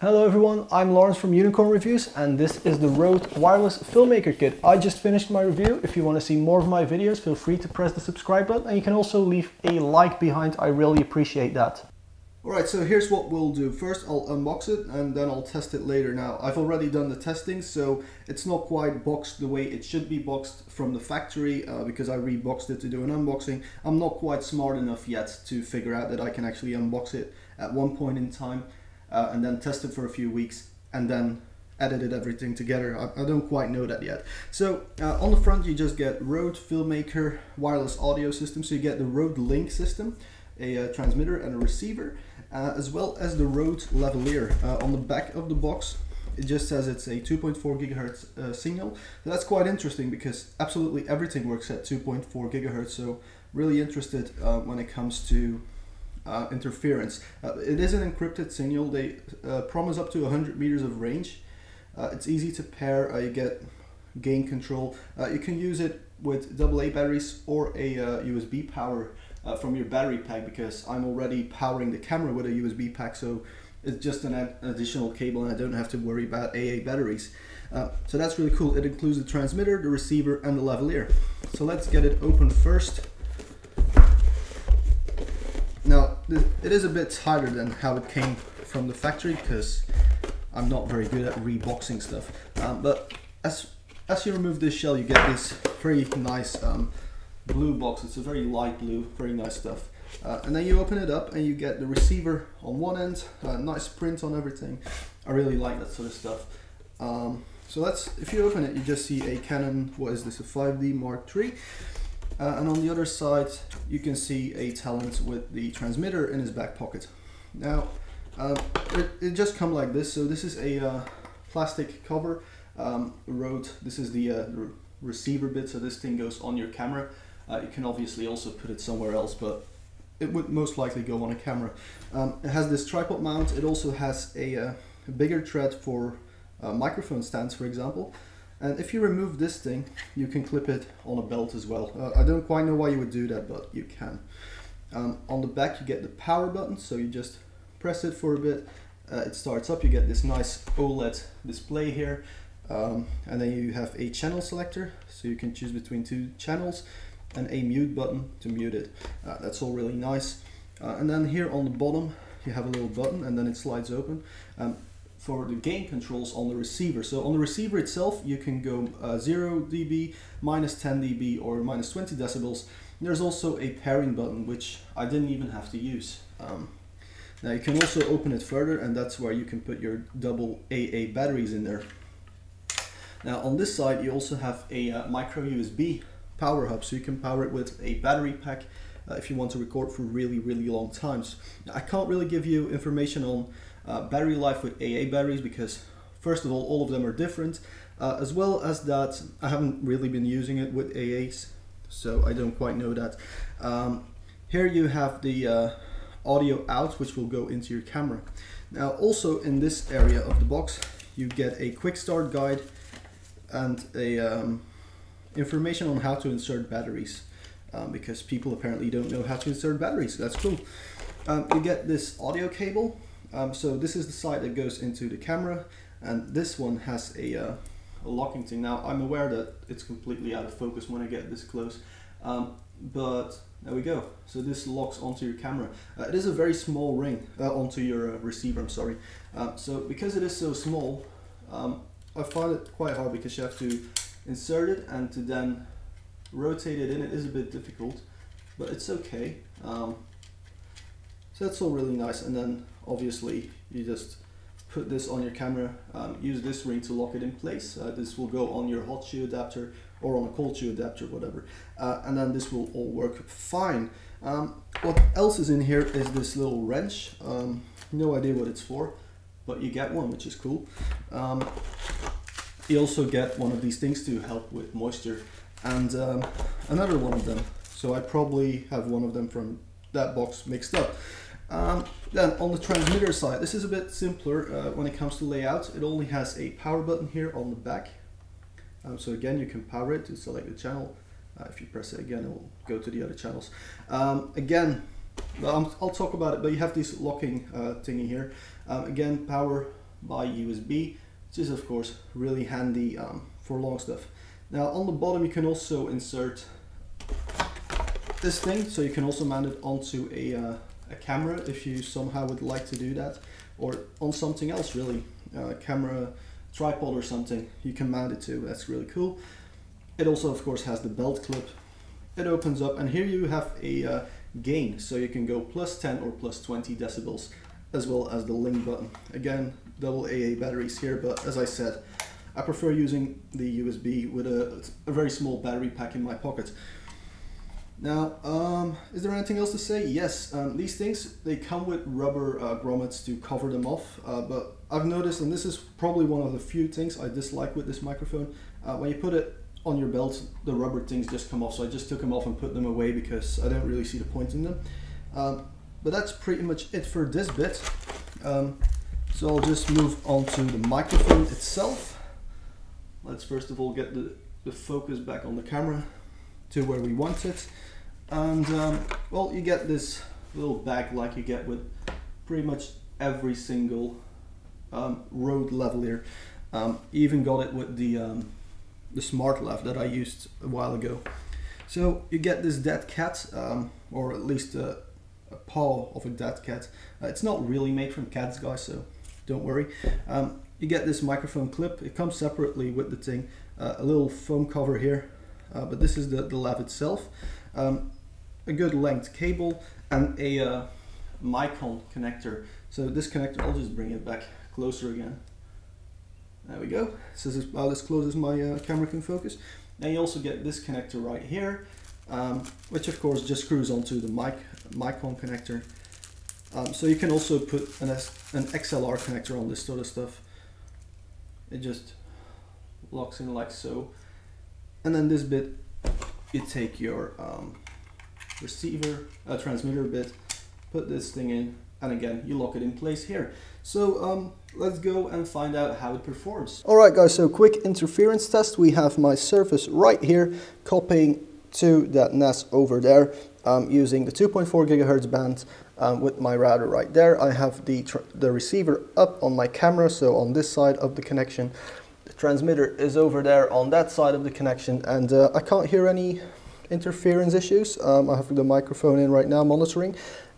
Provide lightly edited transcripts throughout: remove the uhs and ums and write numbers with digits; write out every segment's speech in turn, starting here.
Hello everyone, I'm Lawrence from Unicorn Reviews and this is the Rode Wireless Filmmaker Kit. I just finished my review. If you want to see more of my videos, feel free to press the subscribe button and you can also leave a like behind. I really appreciate that. Alright, so here's what we'll do. First I'll unbox it and then I'll test it later. Now I've already done the testing, so it's not quite boxed the way it should be boxed from the factory because I reboxed it to do an unboxing. I'm not quite smart enough yet to figure out that I can actually unbox it at one point in time and then test it for a few weeks and then edited everything together. I don't quite know that yet. So on the front you just get Rode Filmmaker wireless audio system. So you get the rodelink system, a transmitter and a receiver, as well as the Rode lavelier. On the back of the box it just says it's a 2.4 gigahertz signal. So that's quite interesting because absolutely everything works at 2.4 gigahertz. So really interested when it comes to interference. It is an encrypted signal. They promise up to 100 meters of range. It's easy to pair. You get gain control. You can use it with AA batteries or a USB power from your battery pack, because I'm already powering the camera with a USB pack, so it's just an additional cable and I don't have to worry about AA batteries. So that's really cool. It includes the transmitter, the receiver and the lavalier. So let's get it open first. Now it is a bit tighter than how it came from the factory because I'm not very good at reboxing stuff. But as you remove this shell, you get this very nice blue box. It's a very light blue, very nice stuff. And then you open it up and you get the receiver on one end, nice print on everything. I really like that sort of stuff. So if you open it, you just see a Canon, what is this, a 5D Mark III. And on the other side, you can see a Talent with the transmitter in his back pocket. Now, it just comes like this. So this is a plastic cover. Rode, this is the receiver bit, so this thing goes on your camera. You can obviously also put it somewhere else, but it would most likely go on a camera. It has this tripod mount. It also has a bigger thread for microphone stands, for example. And if you remove this thing, you can clip it on a belt as well. I don't quite know why you would do that, but you can. On the back you get the power button, so you just press it for a bit. It starts up, you get this nice OLED display here. And then you have a channel selector, so you can choose between two channels, and a mute button to mute it. That's all really nice. And then here on the bottom you have a little button and then it slides open. For the gain controls on the receiver. So on the receiver itself you can go 0 dB, minus 10 dB or minus 20 decibels. There's also a pairing button which I didn't even have to use. Now you can also open it further and that's where you can put your double AA batteries in there. Now on this side you also have a micro USB power hub, so you can power it with a battery pack if you want to record for really long times. Now, I can't really give you information on battery life with AA batteries because first of all of them are different, as well as that I haven't really been using it with AAs, so I don't quite know that. Here you have the audio out, which will go into your camera. Now also in this area of the box you get a quick start guide and a information on how to insert batteries, because people apparently don't know how to insert batteries. That's cool. You get this audio cable. So this is the side that goes into the camera, and this one has a locking thing. Now I'm aware that it's completely out of focus when I get this close, but there we go. So this locks onto your camera. It is a very small ring, onto your receiver, I'm sorry. So because it is so small, I find it quite hard because you have to insert it and to then rotate it in. It is a bit difficult, but it's okay. So that's all really nice. And then obviously you just put this on your camera, use this ring to lock it in place. This will go on your hot shoe adapter or on a cold shoe adapter, whatever. And then this will all work fine. What else is in here is this little wrench. No idea what it's for, but you get one, which is cool. You also get one of these things to help with moisture, and another one of them. So I probably have one of them from that box mixed up. Then on the transmitter side, this is a bit simpler when it comes to layout. It only has a power button here on the back. So again, you can power it to select the channel. If you press it again, it will go to the other channels. Again, I'll talk about it, but you have this locking thingy here. Again, power by USB, which is of course really handy for long stuff. Now on the bottom you can also insert this thing, so you can also mount it onto a camera if you somehow would like to do that, or on something else really, camera tripod or something you can mount it to. That's really cool. It also of course has the belt clip. It opens up and here you have a gain, so you can go +10 or +20 decibels, as well as the link button. Again, double AA batteries here, but as I said, I prefer using the USB with a very small battery pack in my pocket. Now, is there anything else to say? Yes, these things, they come with rubber grommets to cover them off, but I've noticed, and this is probably one of the few things I dislike with this microphone, when you put it on your belt, the rubber things just come off, so I just took them off and put them away because I don't really see the point in them. But that's pretty much it for this bit. So I'll just move on to the microphone itself. Let's first of all get the focus back on the camera to where we want it. And well, you get this little bag like you get with pretty much every single Rode lavalier. Even got it with the smart lav that I used a while ago. So you get this dead cat, or at least a paw of a dead cat. It's not really made from cats, guys, so don't worry. You get this microphone clip. It comes separately with the thing. A little foam cover here, but this is the lav itself. A good length cable and a Micron connector. So this connector, I'll just bring it back closer again. There we go. This is about as close as my camera can focus. Now you also get this connector right here, which of course just screws onto the Micron connector. So you can also put an XLR connector on this sort of stuff. It just locks in like so. And then this bit, you take your receiver, transmitter bit, put this thing in, and again, you lock it in place here. So let's go and find out how it performs. Alright guys, so quick interference test. We have my Surface right here, copying to that NAS over there, using the 2.4 GHz band with my router right there. I have the receiver up on my camera, so on this side of the connection. The transmitter is over there on that side of the connection, and I can't hear any interference issues. I have the microphone in right now monitoring.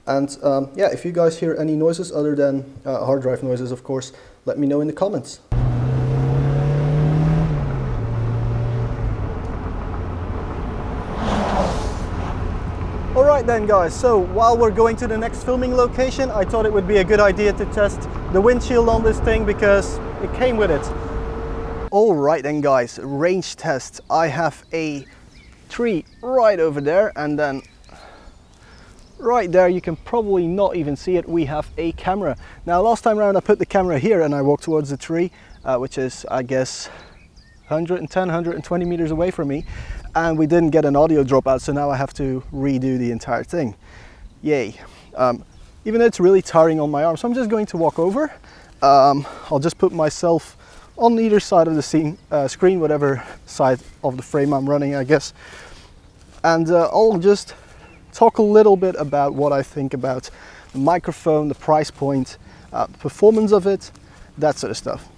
And yeah, if you guys hear any noises other than hard drive noises, of course, let me know in the comments. Alright then guys, so while we're going to the next filming location, I thought it would be a good idea to test the windshield on this thing because it came with it. Alright then guys, range test. I have a tree right over there, and then right there, you can probably not even see it, we have a camera. Now last time around I put the camera here and I walked towards the tree, which is I guess 110, 120 meters away from me, and we didn't get an audio dropout, so now I have to redo the entire thing. Yay. Even though it's really tiring on my arm, so I'm just going to walk over. I'll just put myself on either side of the screen, whatever side of the frame I'm running, I guess. And I'll just talk a little bit about what I think about the microphone, the price point, the performance of it, that sort of stuff.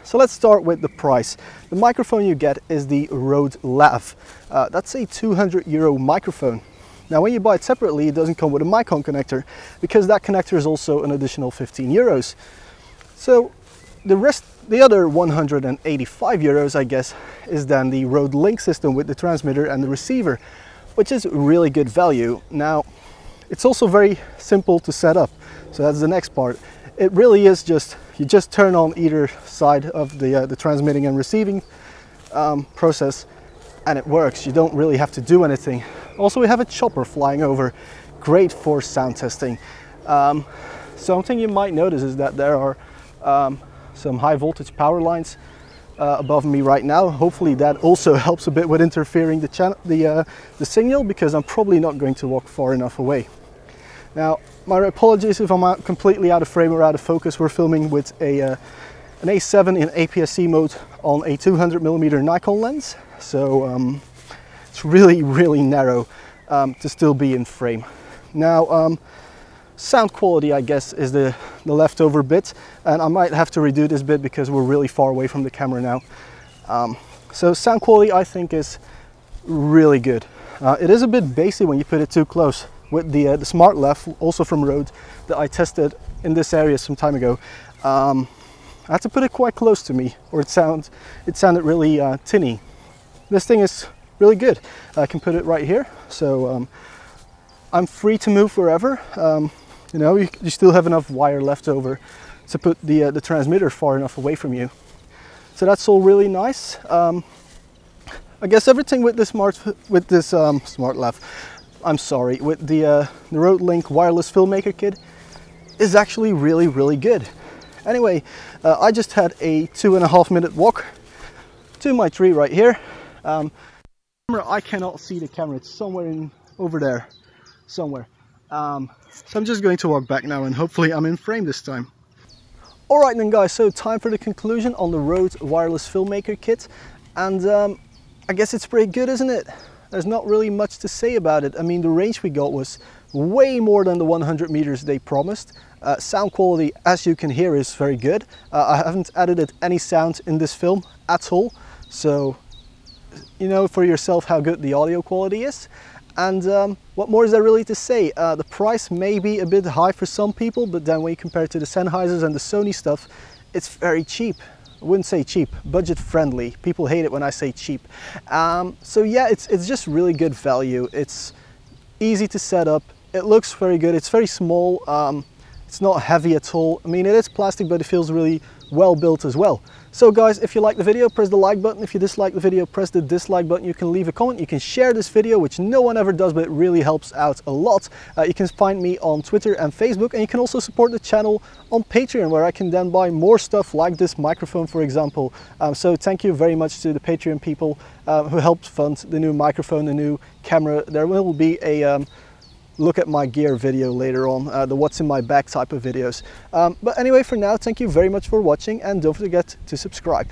So let's start with the price. The microphone you get is the Rode Lav. That's a €200 microphone. Now when you buy it separately, it doesn't come with a Micron connector, because that connector is also an additional €15. So the other €185, I guess, is then the rodelink system with the transmitter and the receiver, which is really good value. Now, it's also very simple to set up. So that's the next part. It really is just, you just turn on either side of the transmitting and receiving process, and it works. You don't really have to do anything. Also, we have a chopper flying over, great for sound testing. Something you might notice is that there are some high voltage power lines above me right now. Hopefully that also helps a bit with interfering the signal, because I'm probably not going to walk far enough away. Now, my apologies if I'm completely out of frame or out of focus. We're filming with an A7 in APS-C mode on a 200mm Nikon lens, so it's really narrow to still be in frame. Now, Sound quality, I guess, is the leftover bit, and I might have to redo this bit because we're really far away from the camera now. So sound quality, I think, is really good. It is a bit bassy when you put it too close. With the smart lav, also from Rode, that I tested in this area some time ago, I had to put it quite close to me, or it sounded really tinny. This thing is really good. I can put it right here, so I'm free to move wherever. You know, you still have enough wire left over to put the transmitter far enough away from you. So that's all really nice. I guess everything with this smart lav, I'm sorry, with the rodelink Wireless Filmmaker Kit is actually really good. Anyway, I just had a 2.5 minute walk to my tree right here. I cannot see the camera, it's somewhere over there, somewhere. So I'm just going to walk back now and hopefully I'm in frame this time. Alright then guys, so time for the conclusion on the Rode Wireless Filmmaker Kit. And I guess it's pretty good, isn't it? There's not really much to say about it. I mean, the range we got was way more than the 100 meters they promised. Sound quality, as you can hear, is very good. I haven't edited any sound in this film at all, so you know for yourself how good the audio quality is. And what more is there really to say? The price may be a bit high for some people, but then when you compare it to the Sennheisers and the Sony stuff, it's very cheap. I wouldn't say cheap, budget friendly. People hate it when I say cheap. So yeah, it's just really good value. It's easy to set up. It looks very good. It's very small. It's not heavy at all. I mean, it is plastic, but it feels really well built as well. So guys, if you like the video, press the like button. If you dislike the video, press the dislike button. You can leave a comment. You can share this video, which no one ever does, but it really helps out a lot. You can find me on Twitter and Facebook, and you can also support the channel on Patreon, where I can then buy more stuff like this microphone, for example. So thank you very much to the Patreon people who helped fund the new microphone, the new camera. There will be a look at my gear video later on, the what's in my bag type of videos. But anyway, for now, thank you very much for watching, and don't forget to subscribe.